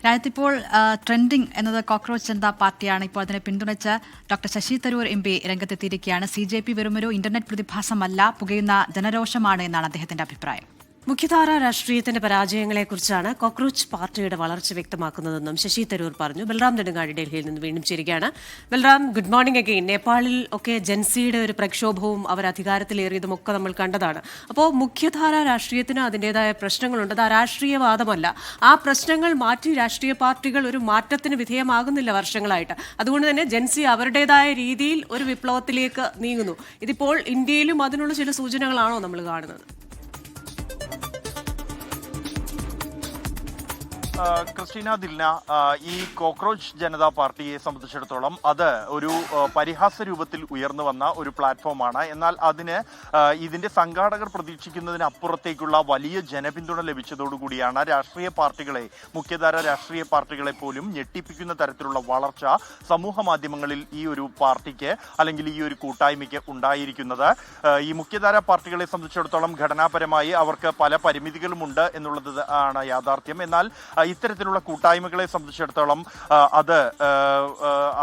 രാജ്യത്തിപ്പോൾ trending എന്നത് cockroach Janata പാർട്ടിയാണ്. ഇപ്പോൾ അതിനെ പിന്തുണച്ച് ഡോക്ടർ ശശി തരൂർ MP രംഗത്തെത്തിയിരിക്കുകയാണ്. CJP വെറുമൊരു ഇന്റർനെറ്റ് പ്രതിഭാസമല്ല, പുകയുന്ന ജനരോഷമാണ് എന്നാണ് അദ്ദേഹത്തിന്റെ അഭിപ്രായം. മുഖ്യധാര രാഷ്ട്രീയത്തിന്റെ പരാജയങ്ങളെക്കുറിച്ചാണ് കോക്രോച്ച് പാർട്ടിയുടെ വളർച്ച വ്യക്തമാക്കുന്നതെന്നും ശശി തരൂർ പറഞ്ഞു. ബൽറാം നെടുങ്ങാടി ഡൽഹിയിൽ നിന്ന് വീണ്ടും ചേരുകയാണ്. Balram, good morning again. നേപ്പാളിൽ ഒക്കെ ജൻസിയുടെ ഒരു പ്രക്ഷോഭവും അവർ അധികാരത്തിലേറിയതും ഒക്കെ നമ്മൾ കണ്ടതാണ്. അപ്പോൾ മുഖ്യധാര രാഷ്ട്രീയത്തിന് അതിൻ്റെതായ പ്രശ്നങ്ങളുണ്ട്. അത് രാഷ്ട്രീയവാദമല്ല. ആ പ്രശ്നങ്ങൾ മാറ്റി രാഷ്ട്രീയ പാർട്ടികൾ ഒരു മാറ്റത്തിന് വിധേയമാകുന്നില്ല വർഷങ്ങളായിട്ട്. അതുകൊണ്ട് തന്നെ ജൻസി അവരുടേതായ രീതിയിൽ ഒരു വിപ്ലവത്തിലേക്ക് നീങ്ങുന്നു. ഇതിപ്പോൾ ഇന്ത്യയിലും അതിനുള്ള ചില സൂചനകളാണോ നമ്മൾ കാണുന്നത്? ക്രിസ്റ്റീന ദിൽന, ഈ കോക്രോച്ച് ജനതാ പാർട്ടിയെ സംബന്ധിച്ചിടത്തോളം അത് ഒരു പരിഹാസ രൂപത്തിൽ ഉയർന്നു വന്ന ഒരു പ്ലാറ്റ്ഫോമാണ്. എന്നാൽ അതിന് ഇതിന്റെ സംഘാടകർ പ്രതീക്ഷിക്കുന്നതിനപ്പുറത്തേക്കുള്ള വലിയ ജനപിന്തുണ ലഭിച്ചതോടുകൂടിയാണ് രാഷ്ട്രീയ പാർട്ടികളെ, മുഖ്യധാര രാഷ്ട്രീയ പാർട്ടികളെ പോലും ഞെട്ടിപ്പിക്കുന്ന തരത്തിലുള്ള വളർച്ച സമൂഹ മാധ്യമങ്ങളിൽ ഈ ഒരു പാർട്ടിക്ക് അല്ലെങ്കിൽ ഈ ഒരു കൂട്ടായ്മയ്ക്ക് ഉണ്ടായിരിക്കുന്നത്. ഈ മുഖ്യധാര പാർട്ടികളെ സംബന്ധിച്ചിടത്തോളം ഘടനാപരമായി അവർക്ക് പല പരിമിതികളുമുണ്ട് എന്നുള്ളത് ആണ് യാഥാർത്ഥ്യം. എന്നാൽ ഇത്തരത്തിലുള്ള കൂട്ടായ്മകളെ സംബന്ധിച്ചിടത്തോളം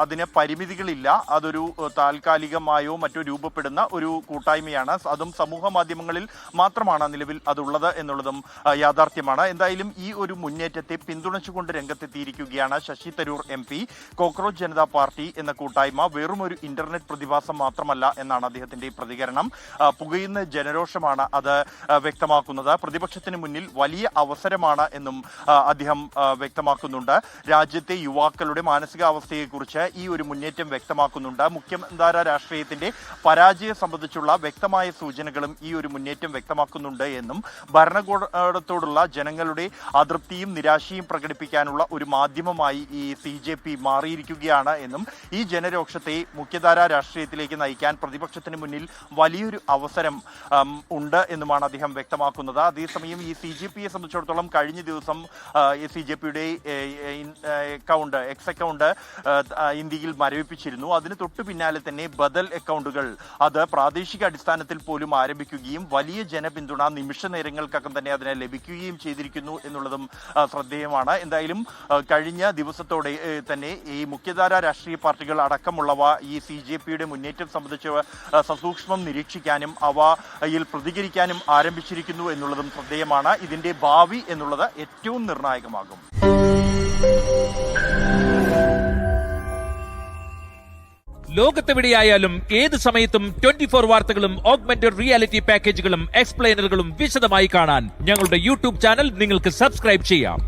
അതിന് പരിമിതികളില്ല. അതൊരു താൽക്കാലികമായോ മറ്റോ രൂപപ്പെടുന്ന ഒരു കൂട്ടായ്മയാണ്. അതും സമൂഹ മാധ്യമങ്ങളിൽ മാത്രമാണ് നിലവിൽ അതുള്ളത് എന്നുള്ളതും യാഥാർത്ഥ്യമാണ്. എന്തായാലും ഈ ഒരു മുന്നേറ്റത്തെ പിന്തുണച്ചുകൊണ്ട് രംഗത്തെത്തിയിരിക്കുകയാണ് ശശി തരൂർ MP. കോക്രോച്ച് ജനതാ പാർട്ടി എന്ന കൂട്ടായ്മ വെറും ഒരു ഇന്റർനെറ്റ് പ്രതിഭാസം മാത്രമല്ല എന്നാണ് അദ്ദേഹത്തിന്റെ പ്രതികരണം. പുകയുന്ന ജനരോഷമാണ് അത് വ്യക്തമാക്കുന്നത്. പ്രതിപക്ഷത്തിന് മുന്നിൽ വലിയ അവസരമാണ് എന്നും അദ്ദേഹം വ്യക്തമാക്കുന്നുണ്ട്. രാജ്യത്തെ യുവാക്കളുടെ മാനസികാവസ്ഥയെക്കുറിച്ച് ഈ ഒരു മുന്നേറ്റം വ്യക്തമാക്കുന്നുണ്ട്. മുഖ്യധാര രാഷ്ട്രീയത്തിന്റെ പരാജയം സംബന്ധിച്ചുള്ള വ്യക്തമായ സൂചനകളും ഈ ഒരു മുന്നേറ്റം വ്യക്തമാക്കുന്നുണ്ട് എന്നും ഭരണകൂടത്തോടുള്ള ജനങ്ങളുടെ അതൃപ്തിയും നിരാശയും പ്രകടിപ്പിക്കാനുള്ള ഒരു മാധ്യമമായി ഈ CJP മാറിയിരിക്കുകയാണ് എന്നും ഈ ജനരോക്ഷത്തെ മുഖ്യധാര രാഷ്ട്രീയത്തിലേക്ക് നയിക്കാൻ പ്രതിപക്ഷത്തിന് മുന്നിൽ വലിയൊരു അവസരം ഉണ്ട് എന്നുമാണ് അദ്ദേഹം വ്യക്തമാക്കുന്നത്. അതേസമയം ഈ CJPയെ സംബന്ധിച്ചിടത്തോളം കഴിഞ്ഞ ദിവസം CJPയുടെ എക്സ് അക്കൗണ്ട് ഇന്ത്യയിൽ മരവിപ്പിച്ചിരുന്നു. അതിന് തൊട്ടു പിന്നാലെ തന്നെ ബദൽ അക്കൗണ്ടുകൾ അത് പ്രാദേശിക അടിസ്ഥാനത്തിൽ പോലും ആരംഭിക്കുകയും വലിയ ജനപിന്തുണ നിമിഷ നേരങ്ങൾക്കകം തന്നെ അതിനെ ലഭിക്കുകയും ചെയ്തിരിക്കുന്നു എന്നുള്ളതും ശ്രദ്ധേയമാണ്. എന്തായാലും കഴിഞ്ഞ ദിവസത്തോടെ തന്നെ ഈ മുഖ്യധാര രാഷ്ട്രീയ പാർട്ടികൾ അടക്കമുള്ളവ ഈ CJPയുടെ മുന്നേറ്റം സംബന്ധിച്ച് സസൂക്ഷ്മം നിരീക്ഷിക്കാനും അവയിൽ പ്രതികരിക്കാനും ആരംഭിച്ചിരിക്കുന്നു എന്നുള്ളതും ശ്രദ്ധേയമാണ്. ഇതിന്റെ ഭാവി എന്നുള്ളത് ഏറ്റവും നിർണായകമാകും. ലോകത്തെവിടെയായാലും ഏത് സമയത്തും 24 വാർത്തകളും ഓഗ്മെന്റഡ് റിയാലിറ്റി പാക്കേജുകളും എക്സ്പ്ലെയിനറുകളും വിശദമായി കാണാൻ ഞങ്ങളുടെ YouTube ചാനൽ നിങ്ങൾക്ക് സബ്സ്ക്രൈബ് ചെയ്യാം.